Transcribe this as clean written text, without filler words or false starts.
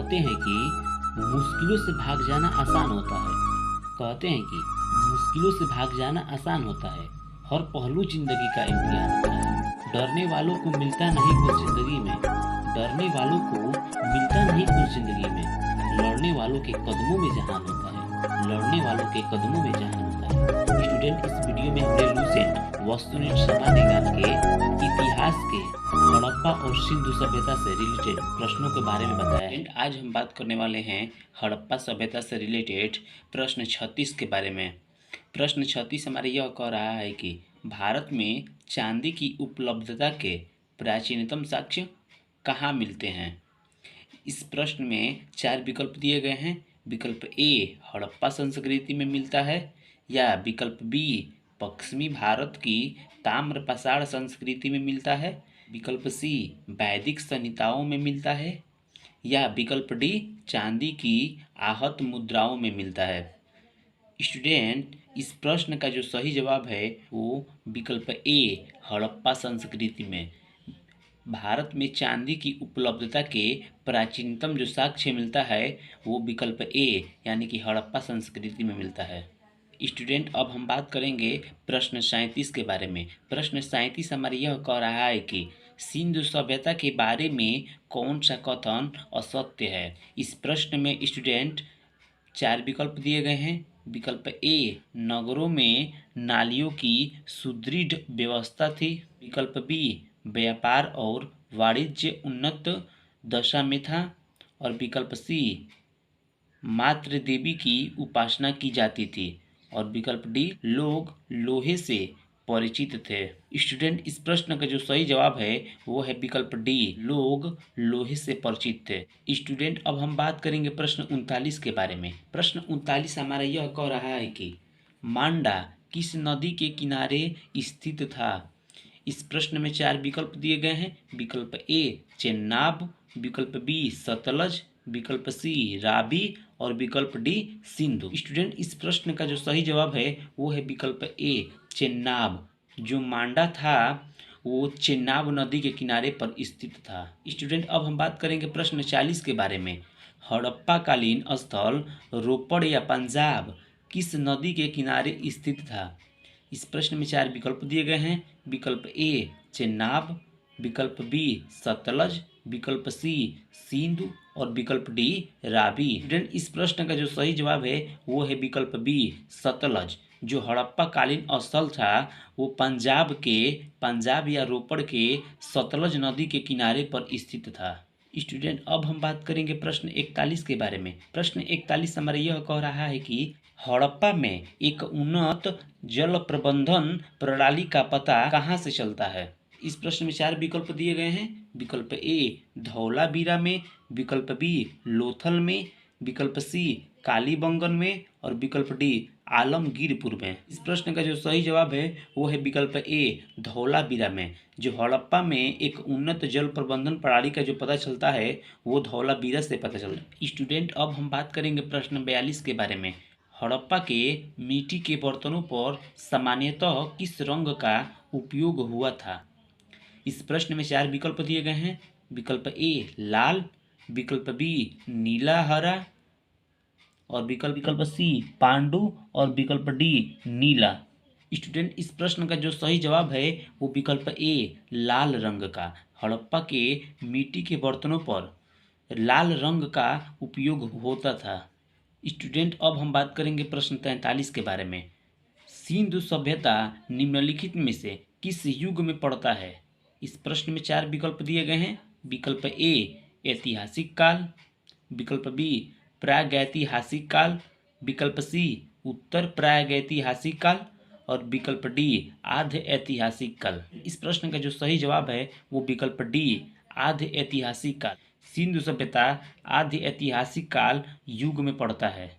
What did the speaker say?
कहते हैं कि मुश्किलों से भाग जाना आसान होता है। कहते हैं कि मुश्किलों से भाग जाना आसान होता है। हर पहलू जिंदगी का इम्तिहान होता है। डरने वालों को मिलता नहीं कुछ जिंदगी में। डरने वालों को मिलता नहीं कुछ जिंदगी में। लड़ने वालों के कदमों में जहान होता है। लड़ने वालों के कदमों में जहान होता है। स्टूडेंट, इस वीडियो में हमने लूसेंट वस्तुनिष्ठ समान ज्ञान के इतिहास के हड़प्पा और सिंधु सभ्यता से रिलेटेड प्रश्नों के बारे में बताया है। आज हम बात करने वाले हैं हड़प्पा सभ्यता से रिलेटेड प्रश्न 36 के बारे में। प्रश्न 36 हमारे यह कह रहा है कि भारत में चांदी की उपलब्धता के प्राचीनतम साक्ष्य कहाँ मिलते हैं। इस प्रश्न में 4 विकल्प दिए गए हैं। विकल्प ए हड़प्पा संस्कृति में मिलता है, या विकल्प बी पश्चिमी भारत की ताम्र पाषाण संस्कृति में मिलता है, विकल्प सी वैदिक संहिताओं में मिलता है, या विकल्प डी चांदी की आहत मुद्राओं में मिलता है। स्टूडेंट, इस प्रश्न का जो सही जवाब है वो विकल्प ए हड़प्पा संस्कृति में। भारत में चांदी की उपलब्धता के प्राचीनतम जो साक्ष्य मिलता है वो विकल्प ए यानी कि हड़प्पा संस्कृति में मिलता है। स्टूडेंट, अब हम बात करेंगे प्रश्न 37 के बारे में। प्रश्न 37 हमारे यह कह रहा है कि सिंधु सभ्यता के बारे में कौन सा कथन असत्य है। इस प्रश्न में स्टूडेंट 4 विकल्प दिए गए हैं। विकल्प ए नगरों में नालियों की सुदृढ़ व्यवस्था थी। विकल्प बी व्यापार और वाणिज्य उन्नत दशा में था। और विकल्प सी मातृ देवी की उपासना की जाती थी। और विकल्प डी लोग लोहे से परिचित थे। स्टूडेंट, इस प्रश्न का जो सही जवाब है वो है विकल्प डी लोग लोहे से परिचित थे। स्टूडेंट, अब हम बात करेंगे प्रश्न 39 के बारे में। प्रश्न 39 हमारा यह कह रहा है कि मांडा किस नदी के किनारे स्थित था। इस प्रश्न में 4 विकल्प दिए गए हैं। विकल्प ए चेनाब, विकल्प बी सतलज, विकल्प सी रावी और विकल्प डी सिंधु। स्टूडेंट, इस प्रश्न का जो सही जवाब है वो है विकल्प ए चेनाब। जो मांडा था वो चेनाब नदी के किनारे पर स्थित था। स्टूडेंट, अब हम बात करेंगे प्रश्न 40 के बारे में। हड़प्पा कालीन स्थल रोपड़ या पंजाब किस नदी के किनारे स्थित था। इस प्रश्न में 4 विकल्प दिए गए हैं। विकल्प ए चेनाब, विकल्प बी सतलज, विकल्प सी सिंधु और विकल्प डी रावी। स्टूडेंट, इस प्रश्न का जो सही जवाब है वो है विकल्प बी सतलज। जो हड़प्पा कालीन स्थल था वो पंजाब या रोपड़ के सतलज नदी के किनारे पर स्थित था। स्टूडेंट, अब हम बात करेंगे प्रश्न 41 के बारे में। प्रश्न 41 हमारे यह कह रहा है कि हड़प्पा में एक उन्नत जल प्रबंधन प्रणाली का पता कहाँ से चलता है। इस प्रश्न में 4 विकल्प दिए गए हैं। विकल्प ए धौलावीरा में, विकल्प बी लोथल में, विकल्प सी कालीबंगन में और विकल्प डी आलमगीरपुर में। इस प्रश्न का जो सही जवाब है वो है विकल्प ए धौलावीरा में। जो हड़प्पा में एक उन्नत जल प्रबंधन प्रणाली का जो पता चलता है वो धौलावीरा से पता चलता है। स्टूडेंट, अब हम बात करेंगे प्रश्न 42 के बारे में। हड़प्पा के मिट्टी के बर्तनों पर सामान्यतः किस रंग का उपयोग हुआ था। इस प्रश्न में 4 विकल्प दिए गए हैं। विकल्प ए लाल, विकल्प बी नीला हरा और विकल्प सी पांडु और विकल्प डी नीला। स्टूडेंट, इस प्रश्न का जो सही जवाब है वो विकल्प ए लाल रंग का। हड़प्पा के मिट्टी के बर्तनों पर लाल रंग का उपयोग होता था। स्टूडेंट, अब हम बात करेंगे प्रश्न 43 के बारे में। सिंधु सभ्यता निम्नलिखित में से किस युग में पड़ता है। इस प्रश्न में 4 विकल्प दिए गए हैं। विकल्प ए ऐतिहासिक काल, विकल्प बी प्रागैतिहासिक काल, विकल्प सी उत्तर प्रागैतिहासिक काल और विकल्प डी आध्य ऐतिहासिक काल। इस प्रश्न का जो सही जवाब है वो विकल्प डी आध्य ऐतिहासिक काल। सिंधु सभ्यता आध्य ऐतिहासिक काल युग में पड़ता है।